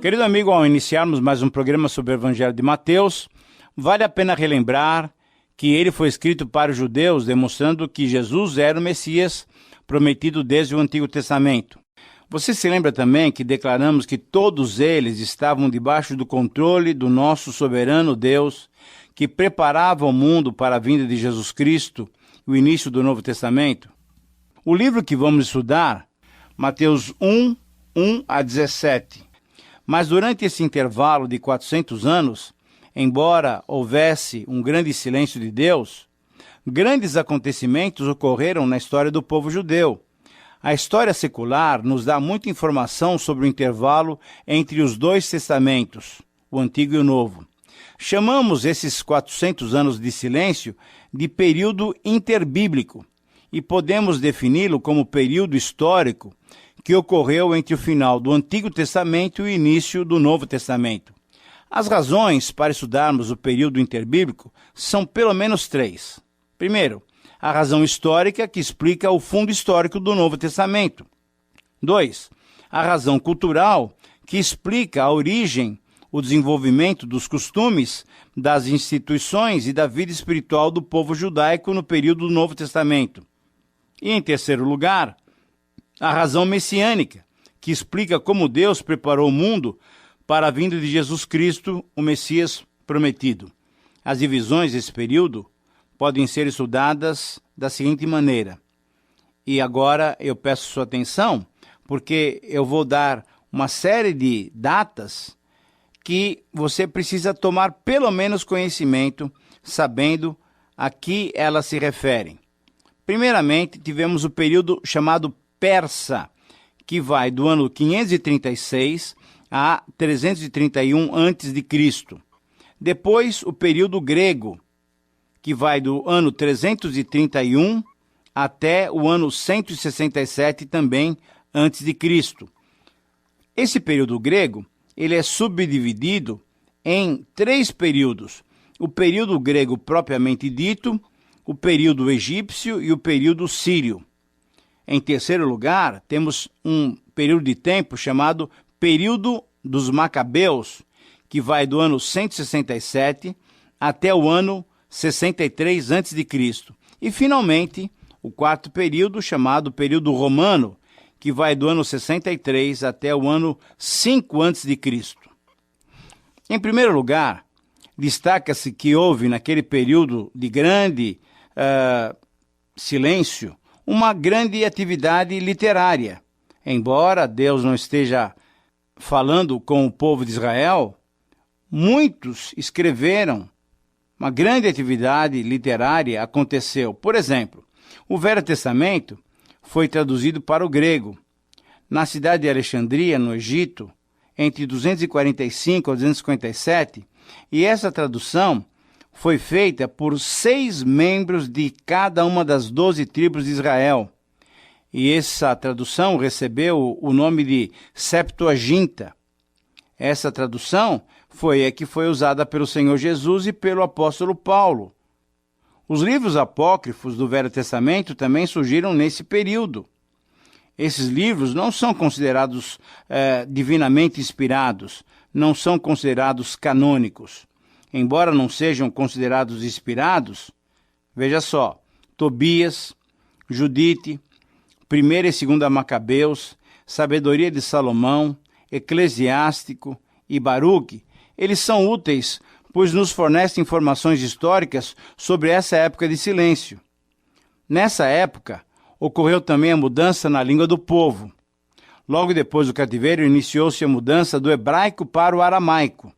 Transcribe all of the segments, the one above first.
Querido amigo, ao iniciarmos mais um programa sobre o Evangelho de Mateus, vale a pena relembrar que ele foi escrito para os judeus, demonstrando que Jesus era o Messias prometido desde o Antigo Testamento. Você se lembra também que declaramos que todos eles estavam debaixo do controle do nosso soberano Deus, que preparava o mundo para a vinda de Jesus Cristo e o início do Novo Testamento? O livro que vamos estudar, Mateus 1, 1 a 17. Mas durante esse intervalo de 400 anos, embora houvesse um grande silêncio de Deus, grandes acontecimentos ocorreram na história do povo judeu. A história secular nos dá muita informação sobre o intervalo entre os dois testamentos, o Antigo e o Novo. Chamamos esses 400 anos de silêncio de período interbíblico e podemos defini-lo como período histórico que ocorreu entre o final do Antigo Testamento e o início do Novo Testamento. As razões para estudarmos o período interbíblico são pelo menos três. Primeiro, a razão histórica que explica o fundo histórico do Novo Testamento. 2. A razão cultural que explica a origem, o desenvolvimento dos costumes, das instituições e da vida espiritual do povo judaico no período do Novo Testamento. E, em terceiro lugar, a razão messiânica, que explica como Deus preparou o mundo para a vinda de Jesus Cristo, o Messias prometido. As divisões desse período podem ser estudadas da seguinte maneira. E agora eu peço sua atenção, porque eu vou dar uma série de datas que você precisa tomar pelo menos conhecimento, sabendo a que elas se referem. Primeiramente, tivemos o período chamado Persa, que vai do ano 536 a 331 a.C. Depois, o período grego, que vai do ano 331 até o ano 167 também antes de Cristo. Esse período grego, ele é subdividido em três períodos: o período grego propriamente dito, o período egípcio e o período sírio. Em terceiro lugar, temos um período de tempo chamado período dos Macabeus, que vai do ano 167 até o ano 63 a.C. E, finalmente, o quarto período, chamado período romano, que vai do ano 63 até o ano 5 a.C. Em primeiro lugar, destaca-se que houve, naquele período de grande silêncio, uma grande atividade literária. Embora Deus não esteja falando com o povo de Israel, muitos escreveram. Uma grande atividade literária aconteceu. Por exemplo, o Velho Testamento foi traduzido para o grego. Na cidade de Alexandria, no Egito, entre 245 e 257, e essa tradução foi feita por 6 membros de cada uma das 12 tribos de Israel. E essa tradução recebeu o nome de Septuaginta. Essa tradução foi a que foi usada pelo Senhor Jesus e pelo apóstolo Paulo. Os livros apócrifos do Velho Testamento também surgiram nesse período. Esses livros não são considerados divinamente inspirados, não são considerados canônicos. Embora não sejam considerados inspirados, veja só, Tobias, Judite, 1ª e 2ª Macabeus, Sabedoria de Salomão, Eclesiástico e Baruque, eles são úteis, pois nos fornecem informações históricas sobre essa época de silêncio. Nessa época, ocorreu também a mudança na língua do povo. Logo depois do cativeiro, iniciou-se a mudança do hebraico para o aramaico.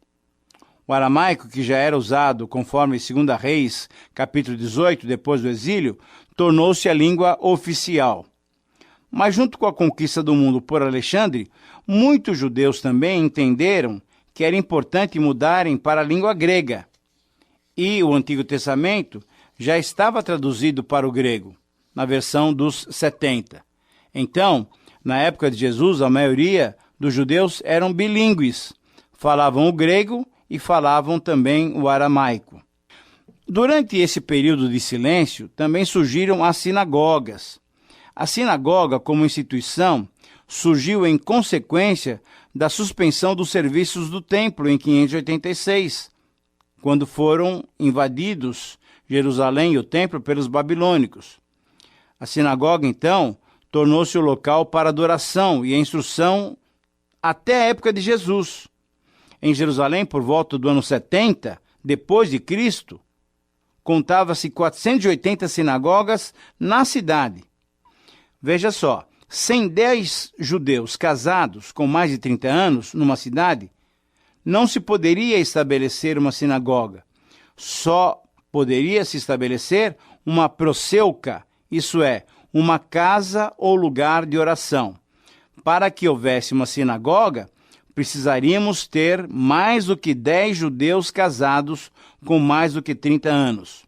O aramaico, que já era usado conforme 2 Reis, capítulo 18, depois do exílio, tornou-se a língua oficial. Mas junto com a conquista do mundo por Alexandre, muitos judeus também entenderam que era importante mudarem para a língua grega. E o Antigo Testamento já estava traduzido para o grego, na versão dos 70. Então, na época de Jesus, a maioria dos judeus eram bilíngues, falavam o grego e falavam também o aramaico. Durante esse período de silêncio, também surgiram as sinagogas. A sinagoga, como instituição, surgiu em consequência da suspensão dos serviços do templo em 586, quando foram invadidos Jerusalém e o templo pelos babilônicos. A sinagoga, então, tornou-se o local para adoração e a instrução até a época de Jesus. Em Jerusalém, por volta do ano 70, depois de Cristo, contava-se 480 sinagogas na cidade. Veja só, 110 judeus casados com mais de 30 anos numa cidade, não se poderia estabelecer uma sinagoga. Só poderia se estabelecer uma proseuca, isso é, uma casa ou lugar de oração. Para que houvesse uma sinagoga, precisaríamos ter mais do que 10 judeus casados com mais do que 30 anos.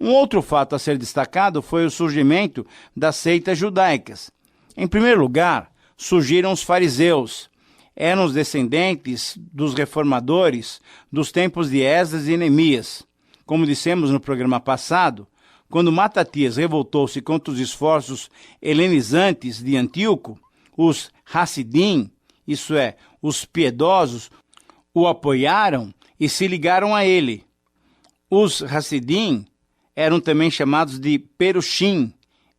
Um outro fato a ser destacado foi o surgimento das seitas judaicas. Em primeiro lugar, surgiram os fariseus. Eram os descendentes dos reformadores dos tempos de Esdras e Neemias. Como dissemos no programa passado, quando Matatias revoltou-se contra os esforços helenizantes de Antíoco, os Hassidim, isso é, os piedosos, o apoiaram e se ligaram a ele. Os Hassidim eram também chamados de Perushim,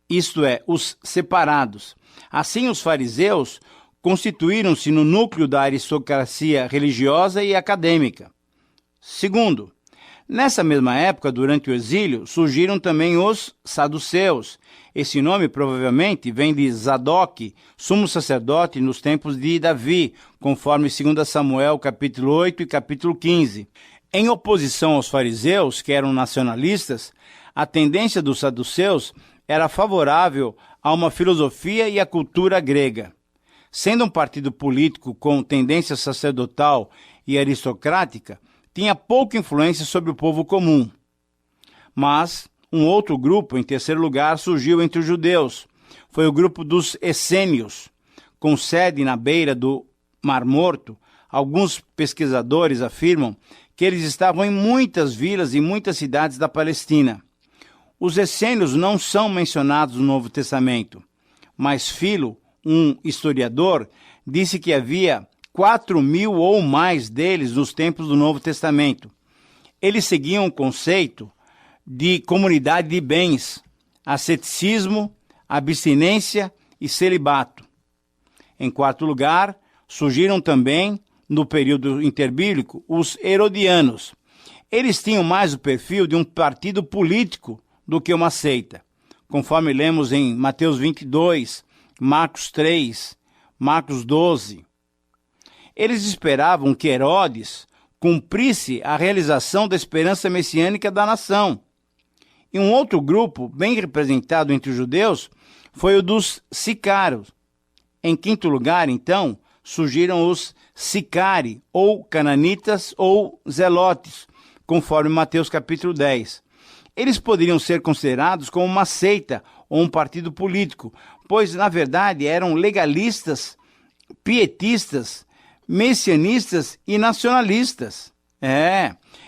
isto é, os separados. Assim, os fariseus constituíram-se no núcleo da aristocracia religiosa e acadêmica. Segundo, nessa mesma época, durante o exílio, surgiram também os saduceus. Esse nome provavelmente vem de Zadok, sumo sacerdote nos tempos de Davi, conforme 2 Samuel capítulo 8 e capítulo 15. Em oposição aos fariseus, que eram nacionalistas, a tendência dos saduceus era favorável a uma filosofia e a cultura grega. Sendo um partido político com tendência sacerdotal e aristocrática, tinha pouca influência sobre o povo comum. Mas um outro grupo, em terceiro lugar, surgiu entre os judeus. Foi o grupo dos essênios, com sede na beira do Mar Morto. Alguns pesquisadores afirmam que eles estavam em muitas vilas e muitas cidades da Palestina. Os essênios não são mencionados no Novo Testamento, mas Filo, um historiador, disse que havia 4.000 ou mais deles nos tempos do Novo Testamento. Eles seguiam o conceito de comunidade de bens, asceticismo, abstinência e celibato. Em quarto lugar, surgiram também, no período interbíblico, os herodianos. Eles tinham mais o perfil de um partido político do que uma seita, conforme lemos em Mateus 22, Marcos 3, Marcos 12. Eles esperavam que Herodes cumprisse a realização da esperança messiânica da nação. E um outro grupo, bem representado entre os judeus, foi o dos sicários. Em quinto lugar, então, surgiram os sicari, ou cananitas, ou zelotes, conforme Mateus capítulo 10. Eles poderiam ser considerados como uma seita ou um partido político, pois, na verdade, eram legalistas, pietistas, messianistas e nacionalistas.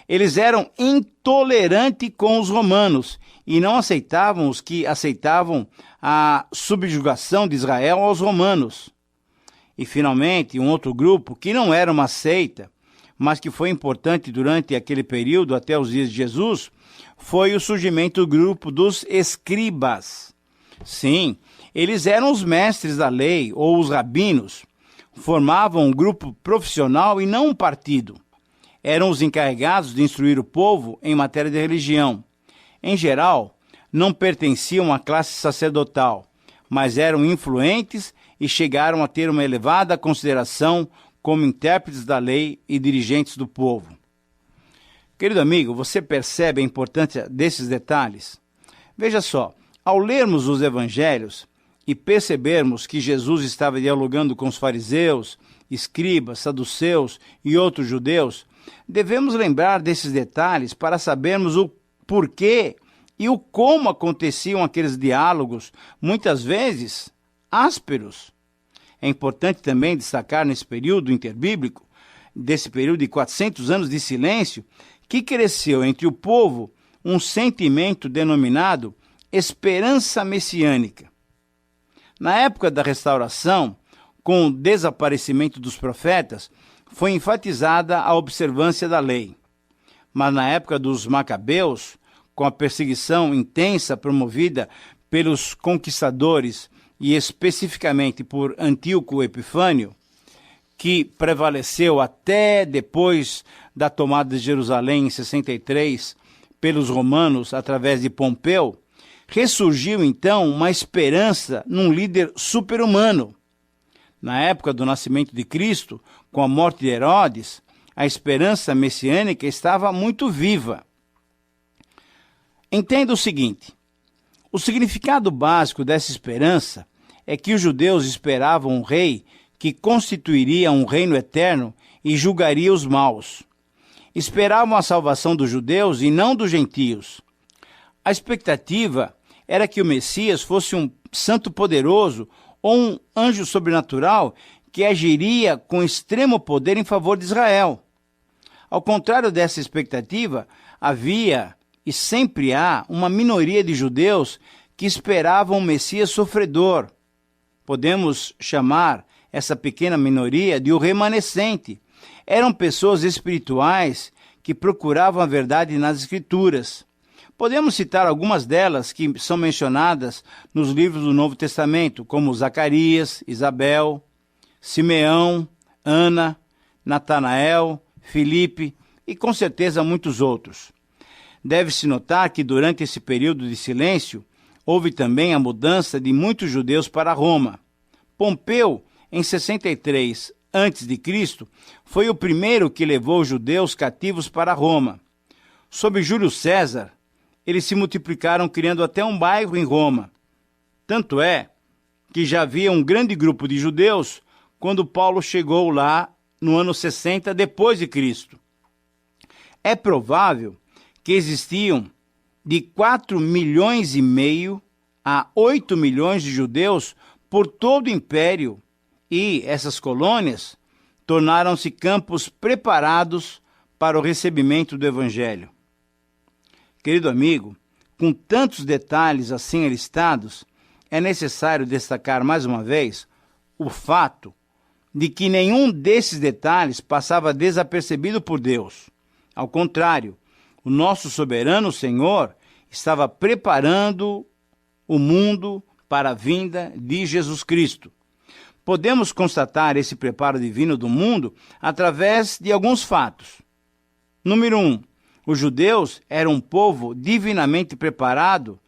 Eles eram intolerantes com os romanos e não aceitavam os que aceitavam a subjugação de Israel aos romanos. E, finalmente, um outro grupo que não era uma seita, mas que foi importante durante aquele período até os dias de Jesus, foi o surgimento do grupo dos escribas. Sim, eles eram os mestres da lei ou os rabinos. Formavam um grupo profissional e não um partido. Eram os encarregados de instruir o povo em matéria de religião. Em geral, não pertenciam à classe sacerdotal, mas eram influentes e chegaram a ter uma elevada consideração como intérpretes da lei e dirigentes do povo. Querido amigo, você percebe a importância desses detalhes? Veja só, ao lermos os evangelhos e percebermos que Jesus estava dialogando com os fariseus, escribas, saduceus e outros judeus, devemos lembrar desses detalhes para sabermos o porquê e o como aconteciam aqueles diálogos, muitas vezes ásperos. É importante também destacar nesse período interbíblico, desse período de 400 anos de silêncio, que cresceu entre o povo um sentimento denominado esperança messiânica. Na época da restauração, com o desaparecimento dos profetas, foi enfatizada a observância da lei. Mas na época dos Macabeus, com a perseguição intensa promovida pelos conquistadores e especificamente por Antíoco Epifânio, que prevaleceu até depois da tomada de Jerusalém em 63 pelos romanos através de Pompeu, ressurgiu então uma esperança num líder super-humano. Na época do nascimento de Cristo, com a morte de Herodes, a esperança messiânica estava muito viva. Entenda o seguinte: o significado básico dessa esperança é que os judeus esperavam um rei que constituiria um reino eterno e julgaria os maus. Esperavam a salvação dos judeus e não dos gentios. A expectativa era que o Messias fosse um santo poderoso ou um anjo sobrenatural que agiria com extremo poder em favor de Israel. Ao contrário dessa expectativa, havia e sempre há uma minoria de judeus que esperavam um Messias sofredor. Podemos chamar essa pequena minoria de o remanescente. Eram pessoas espirituais que procuravam a verdade nas Escrituras. Podemos citar algumas delas que são mencionadas nos livros do Novo Testamento, como Zacarias, Isabel, Simeão, Ana, Natanael, Filipe e com certeza muitos outros. Deve-se notar que durante esse período de silêncio, houve também a mudança de muitos judeus para Roma. Pompeu, em 63 a.C., foi o primeiro que levou os judeus cativos para Roma. Sob Júlio César, eles se multiplicaram criando até um bairro em Roma. Tanto é que já havia um grande grupo de judeus quando Paulo chegou lá no ano 60 depois de Cristo. É provável que existiam de 4,5 milhões a 8 milhões de judeus por todo o império, e essas colônias tornaram-se campos preparados para o recebimento do Evangelho. Querido amigo, com tantos detalhes assim listados, é necessário destacar mais uma vez o fato de que nenhum desses detalhes passava desapercebido por Deus. Ao contrário, o nosso soberano Senhor estava preparando o mundo para a vinda de Jesus Cristo. Podemos constatar esse preparo divino do mundo através de alguns fatos. Número 1. Os judeus eram um povo divinamente preparado,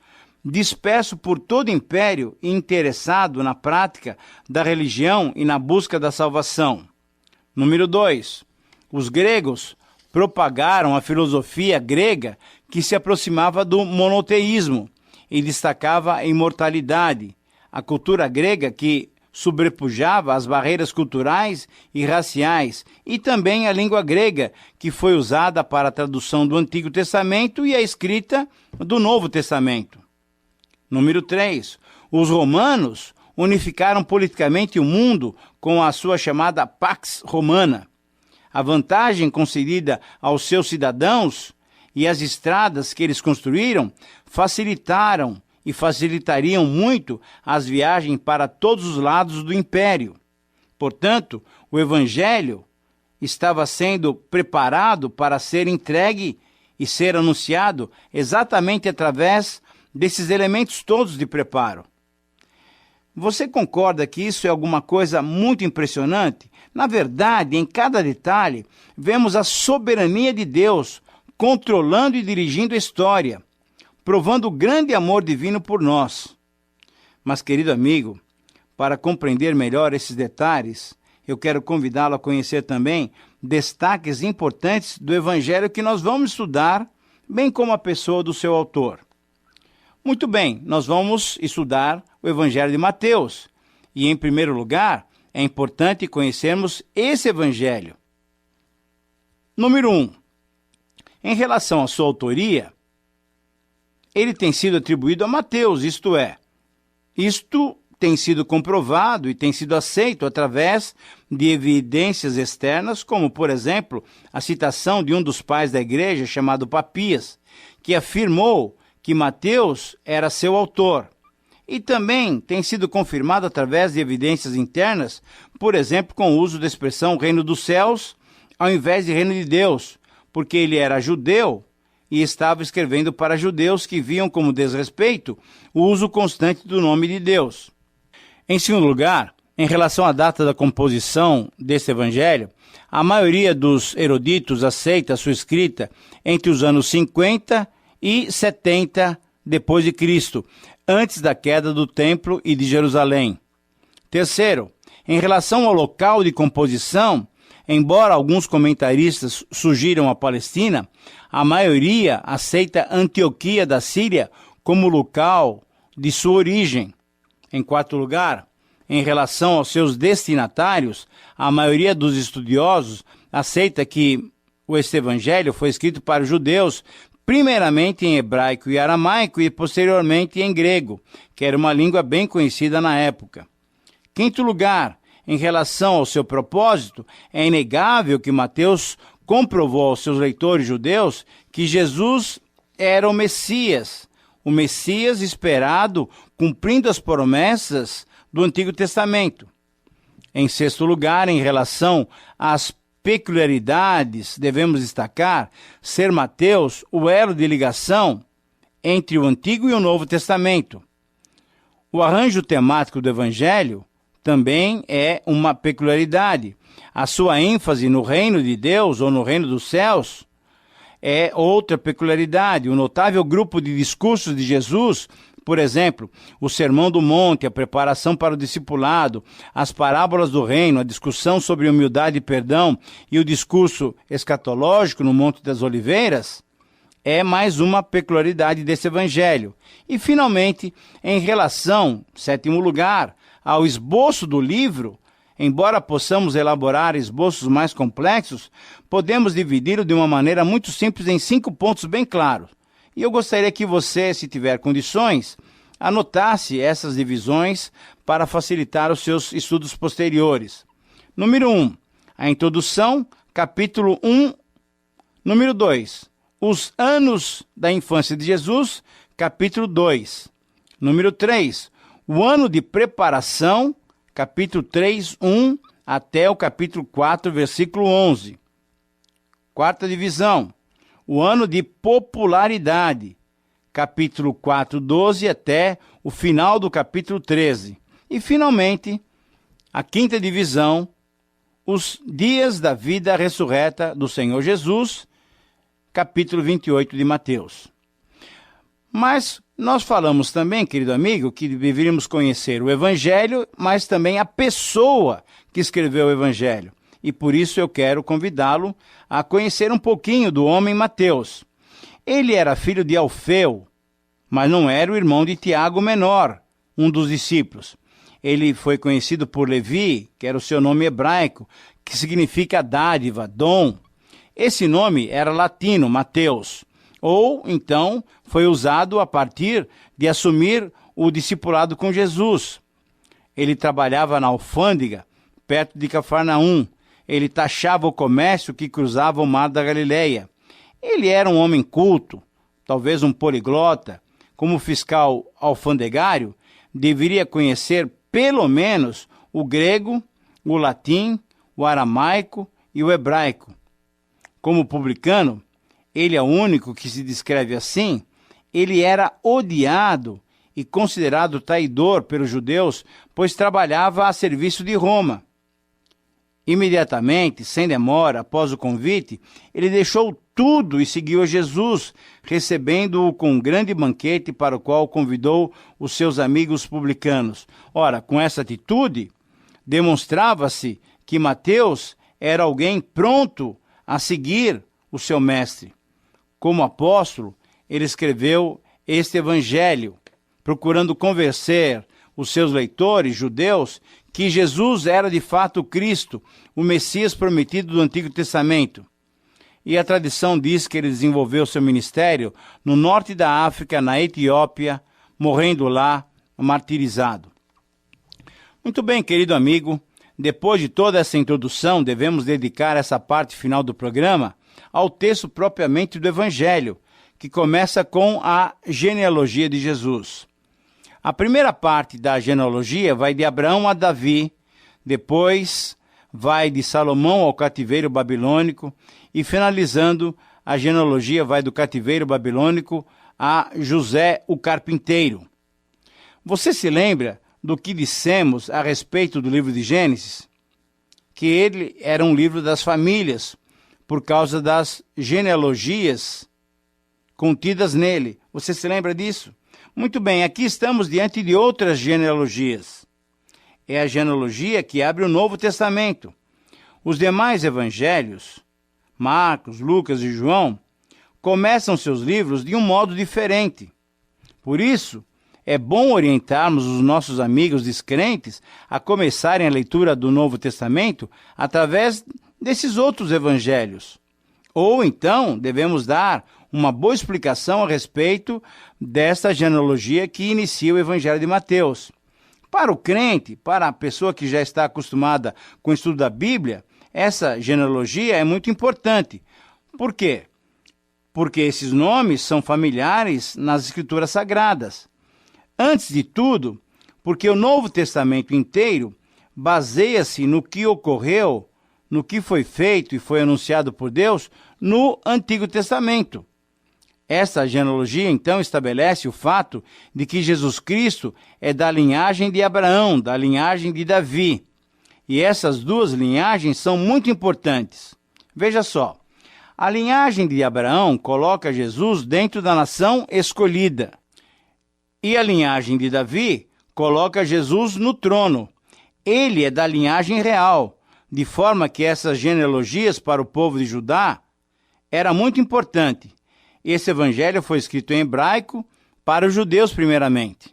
disperso por todo o império e interessado na prática da religião e na busca da salvação. Número 2. Os gregos propagaram a filosofia grega que se aproximava do monoteísmo e destacava a imortalidade. A cultura grega que sobrepujava as barreiras culturais e raciais, e também a língua grega, que foi usada para a tradução do Antigo Testamento e a escrita do Novo Testamento. Número 3. Os romanos unificaram politicamente o mundo com a sua chamada Pax Romana. A vantagem concedida aos seus cidadãos e as estradas que eles construíram facilitaram e facilitariam muito as viagens para todos os lados do império. Portanto, o Evangelho estava sendo preparado para ser entregue e ser anunciado exatamente através desses elementos todos de preparo. Você concorda que isso é alguma coisa muito impressionante? Na verdade, em cada detalhe, vemos a soberania de Deus controlando e dirigindo a história, provando o grande amor divino por nós. Mas, querido amigo, para compreender melhor esses detalhes, eu quero convidá-lo a conhecer também destaques importantes do Evangelho que nós vamos estudar, bem como a pessoa do seu autor. Muito bem, nós vamos estudar o Evangelho de Mateus. E, em primeiro lugar, é importante conhecermos esse Evangelho. Número 1. Em relação à sua autoria, ele tem sido atribuído a Mateus, isto tem sido comprovado e tem sido aceito através de evidências externas, como, por exemplo, a citação de um dos pais da igreja, chamado Papias, que afirmou que Mateus era seu autor. e também tem sido confirmado através de evidências internas, por exemplo, com o uso da expressão reino dos céus, ao invés de reino de Deus, porque ele era judeu e estava escrevendo para judeus que viam como desrespeito o uso constante do nome de Deus. Em segundo lugar, em relação à data da composição deste evangelho, a maioria dos eruditos aceita a sua escrita entre os anos 50 e 70 depois de Cristo, antes da queda do templo e de Jerusalém. Terceiro, em relação ao local de composição, embora alguns comentaristas sugiram a Palestina, a maioria aceita Antioquia da Síria como local de sua origem. Em quarto lugar, em relação aos seus destinatários, a maioria dos estudiosos aceita que este evangelho foi escrito para os judeus, primeiramente em hebraico e aramaico e posteriormente em grego, que era uma língua bem conhecida na época. Quinto lugar, em relação ao seu propósito, é inegável que Mateus comprovou aos seus leitores judeus que Jesus era o Messias esperado, cumprindo as promessas do Antigo Testamento. Em sexto lugar, em relação às peculiaridades, devemos destacar ser Mateus o elo de ligação entre o Antigo e o Novo Testamento. O arranjo temático do Evangelho também é uma peculiaridade. A sua ênfase no reino de Deus ou no reino dos céus é outra peculiaridade. O notável grupo de discursos de Jesus, por exemplo, o Sermão do Monte, a preparação para o discipulado, as parábolas do reino, a discussão sobre humildade e perdão e o discurso escatológico no Monte das Oliveiras, é mais uma peculiaridade desse evangelho. E, finalmente, em relação, sétimo lugar, ao esboço do livro, embora possamos elaborar esboços mais complexos, podemos dividi-lo de uma maneira muito simples em 5 pontos bem claros. E eu gostaria que você, se tiver condições, anotasse essas divisões para facilitar os seus estudos posteriores. Número 1, a introdução, capítulo 1. Número 2, os anos da infância de Jesus, capítulo 2. Número 3, o ano de preparação, capítulo 3, 1 até o capítulo 4, versículo 11. Quarta divisão, o ano de popularidade, capítulo 4, 12 até o final do capítulo 13. E, finalmente, a quinta divisão, os dias da vida ressurreta do Senhor Jesus, capítulo 28 de Mateus. Mas nós falamos também, querido amigo, que deveríamos conhecer o Evangelho, mas também a pessoa que escreveu o Evangelho. E por isso eu quero convidá-lo a conhecer um pouquinho do homem Mateus. Ele era filho de Alfeu, mas não era o irmão de Tiago menor, um dos discípulos. Ele foi conhecido por Levi, que era o seu nome hebraico, que significa dádiva, dom. Esse nome era latino, Mateus, ou então foi usado a partir de assumir o discipulado com Jesus. Ele trabalhava na alfândega, perto de Cafarnaum. Ele taxava o comércio que cruzava o mar da Galileia. Ele era um homem culto, talvez um poliglota. Como fiscal alfandegário, deveria conhecer pelo menos o grego, o latim, o aramaico e o hebraico. Como publicano, ele é o único que se descreve assim. Ele era odiado e considerado traidor pelos judeus, pois trabalhava a serviço de Roma. Imediatamente, sem demora, após o convite, ele deixou tudo e seguiu a Jesus, recebendo-o com um grande banquete para o qual convidou os seus amigos publicanos. Ora, com essa atitude, demonstrava-se que Mateus era alguém pronto a seguir o seu mestre. Como apóstolo, ele escreveu este evangelho, procurando convencer os seus leitores judeus que Jesus era de fato o Cristo, o Messias prometido do Antigo Testamento. E a tradição diz que ele desenvolveu seu ministério no norte da África, na Etiópia, morrendo lá, martirizado. Muito bem, querido amigo, depois de toda essa introdução, devemos dedicar essa parte final do programa ao texto propriamente do Evangelho, que começa com a genealogia de Jesus. A primeira parte da genealogia vai de Abraão a Davi, depois vai de Salomão ao cativeiro babilônico e, finalizando, a genealogia vai do cativeiro babilônico a José o carpinteiro. Você se lembra do que dissemos a respeito do livro de Gênesis? Que ele era um livro das famílias, por causa das genealogias contidas nele. Você se lembra disso? Muito bem, aqui estamos diante de outras genealogias. É a genealogia que abre o Novo Testamento. Os demais evangelhos, Marcos, Lucas e João, começam seus livros de um modo diferente. Por isso, é bom orientarmos os nossos amigos descrentes a começarem a leitura do Novo Testamento através desses outros evangelhos. Ou então, devemos dar uma boa explicação a respeito desta genealogia que inicia o Evangelho de Mateus. Para o crente, para a pessoa que já está acostumada com o estudo da Bíblia, essa genealogia é muito importante. Por quê? Porque esses nomes são familiares nas Escrituras Sagradas. Antes de tudo, porque o Novo Testamento inteiro baseia-se no que ocorreu, no que foi feito e foi anunciado por Deus no Antigo Testamento. Essa genealogia, então, estabelece o fato de que Jesus Cristo é da linhagem de Abraão, da linhagem de Davi. E essas duas linhagens são muito importantes. Veja só, a linhagem de Abraão coloca Jesus dentro da nação escolhida. E a linhagem de Davi coloca Jesus no trono. Ele é da linhagem real, de forma que essas genealogias para o povo de Judá era muito importante. Esse evangelho foi escrito em hebraico para os judeus primeiramente.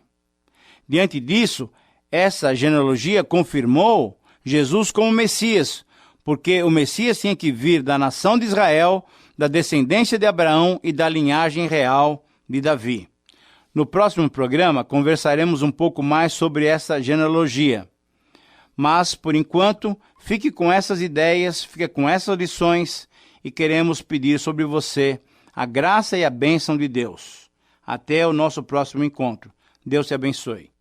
Diante disso, essa genealogia confirmou Jesus como Messias, porque o Messias tinha que vir da nação de Israel, da descendência de Abraão e da linhagem real de Davi. No próximo programa, conversaremos um pouco mais sobre essa genealogia. Mas, por enquanto, fique com essas ideias, fique com essas lições e queremos pedir sobre você a graça e a bênção de Deus. Até o nosso próximo encontro. Deus te abençoe.